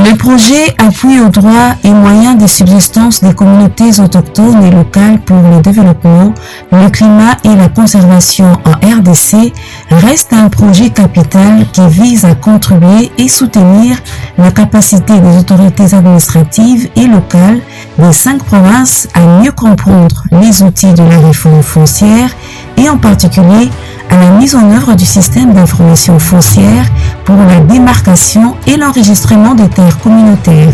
Le projet appuie aux droits et moyens de subsistance des communautés autochtones et locales pour le développement, le climat et la conservation en RDC reste un projet capital qui vise à contribuer et soutenir la capacité des autorités administratives et locales des 5 provinces à mieux comprendre les outils de la réforme foncière et en particulier à la mise en œuvre du système d'information foncière pour la démarcation et l'enregistrement des terres communautaires.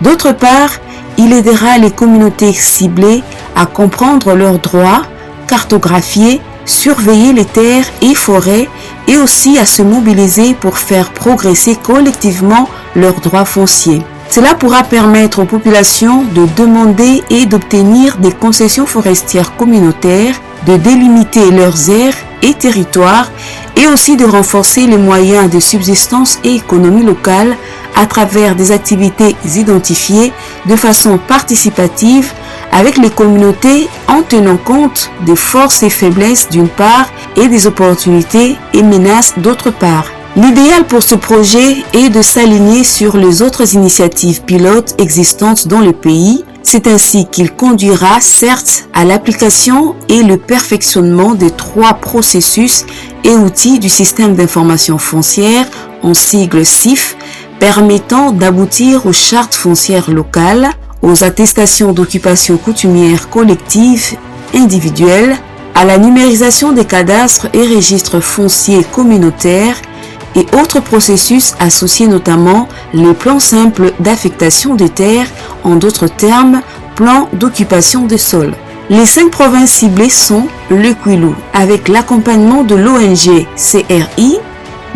D'autre part, il aidera les communautés ciblées à comprendre leurs droits, cartographier, surveiller les terres et forêts et aussi à se mobiliser pour faire progresser collectivement leurs droits fonciers. Cela pourra permettre aux populations de demander et d'obtenir des concessions forestières communautaires, de délimiter leurs aires et territoires et aussi de renforcer les moyens de subsistance et économie locale à travers des activités identifiées de façon participative avec les communautés en tenant compte des forces et faiblesses d'une part et des opportunités et menaces d'autre part. L'idéal pour ce projet est de s'aligner sur les autres initiatives pilotes existantes dans le pays. C'est ainsi qu'il conduira certes à l'application et le perfectionnement des 3 processus et outils du système d'information foncière, en sigle SIF, permettant d'aboutir aux chartes foncières locales, aux attestations d'occupation coutumière collective, individuelle, à la numérisation des cadastres et registres fonciers communautaires et autres processus associés notamment les plans simples d'affectation des terres, en d'autres termes, plans d'occupation des sols. Les 5 provinces ciblées sont le Kwilu avec l'accompagnement de l'ONG CRI,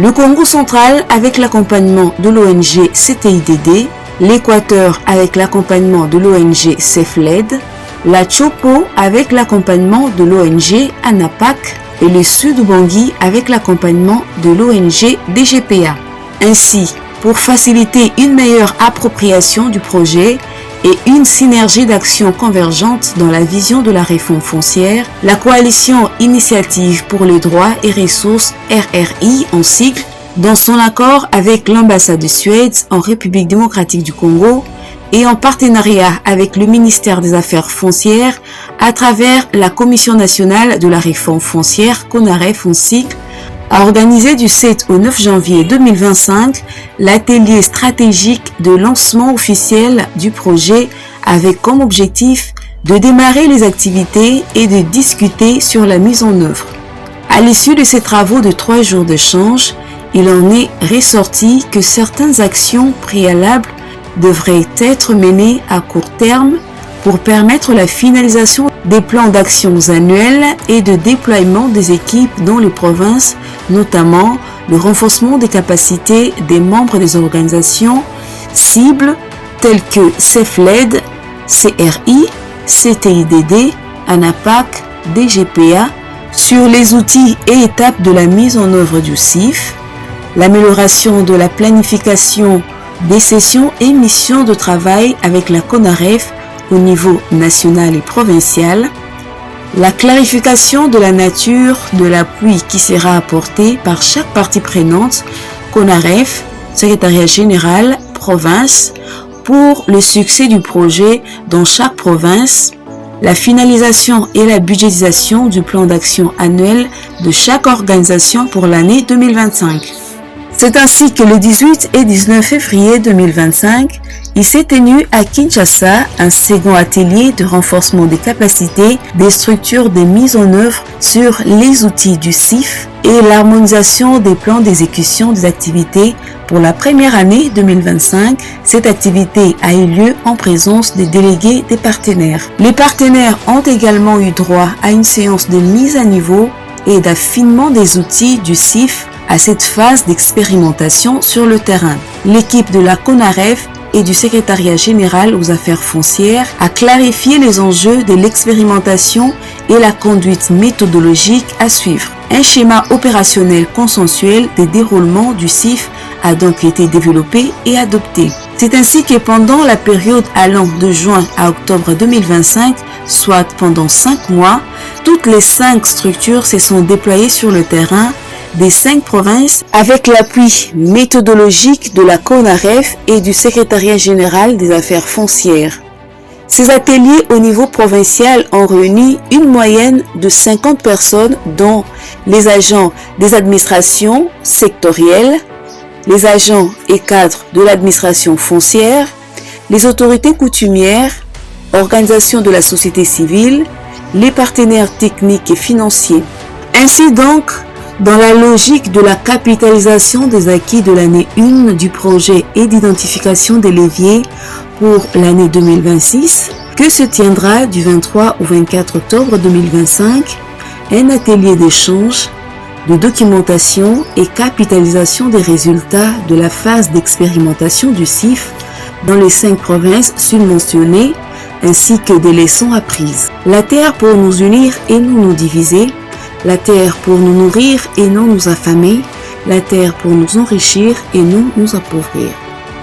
le Congo central avec l'accompagnement de l'ONG CTIDD, l'Équateur avec l'accompagnement de l'ONG CEFLED, la Chopo avec l'accompagnement de l'ONG ANAPAC et le Sud-Bangui avec l'accompagnement de l'ONG DGPA. Ainsi, pour faciliter une meilleure appropriation du projet et une synergie d'actions convergentes dans la vision de la réforme foncière, la Coalition Initiative pour les droits et ressources RRI en sigle, dans son accord avec l'ambassade de Suède en République démocratique du Congo et en partenariat avec le ministère des Affaires foncières à travers la Commission nationale de la réforme foncière CONAREF en sigle, a organisé du 7 au 9 janvier 2025 l'atelier stratégique de lancement officiel du projet avec comme objectif de démarrer les activités et de discuter sur la mise en œuvre. À l'issue de ces travaux de 3 jours d'échange, il en est ressorti que certaines actions préalables devraient être menées à court terme pour permettre la finalisation des plans d'actions annuels et de déploiement des équipes dans les provinces, notamment le renforcement des capacités des membres des organisations cibles telles que CEFLED, CRI, CTIDD, ANAPAC, DGPA, sur les outils et étapes de la mise en œuvre du CIF, l'amélioration de la planification des sessions et missions de travail avec la CONAREF au niveau national et provincial, la clarification de la nature de l'appui qui sera apporté par chaque partie prenante, CONAREF, secrétariat général, province, pour le succès du projet dans chaque province, la finalisation et la budgétisation du plan d'action annuel de chaque organisation pour l'année 2025. C'est ainsi que le 18 et 19 février 2025, il s'est tenu à Kinshasa un second atelier de renforcement des capacités des structures de mise en œuvre sur les outils du CIF et l'harmonisation des plans d'exécution des activités pour la première année 2025. Cette activité a eu lieu en présence des délégués des partenaires. Les partenaires ont également eu droit à une séance de mise à niveau et d'affinement des outils du CIF à cette phase d'expérimentation sur le terrain. L'équipe de la CONAREF et du secrétariat général aux affaires foncières a clarifié les enjeux de l'expérimentation et la conduite méthodologique à suivre. Un schéma opérationnel consensuel des déroulements du CIF a donc été développé et adopté. C'est ainsi que pendant la période allant de juin à octobre 2025, soit pendant 5 mois, toutes les 5 structures se sont déployées sur le terrain des 5 provinces avec l'appui méthodologique de la CONAREF et du Secrétariat général des affaires foncières. Ces ateliers au niveau provincial ont réuni une moyenne de 50 personnes, dont les agents des administrations sectorielles, les agents et cadres de l'administration foncière, les autorités coutumières, organisations de la société civile, les partenaires techniques et financiers. Ainsi donc, dans la logique de la capitalisation des acquis de l'année 1 du projet et d'identification des leviers pour l'année 2026, que se tiendra du 23 au 24 octobre 2025, un atelier d'échange, de documentation et capitalisation des résultats de la phase d'expérimentation du CIF dans les 5 provinces surmentionnées, ainsi que des leçons apprises. La terre pour nous unir et non nous diviser, la terre pour nous nourrir et non nous affamer, la terre pour nous enrichir et non nous appauvrir.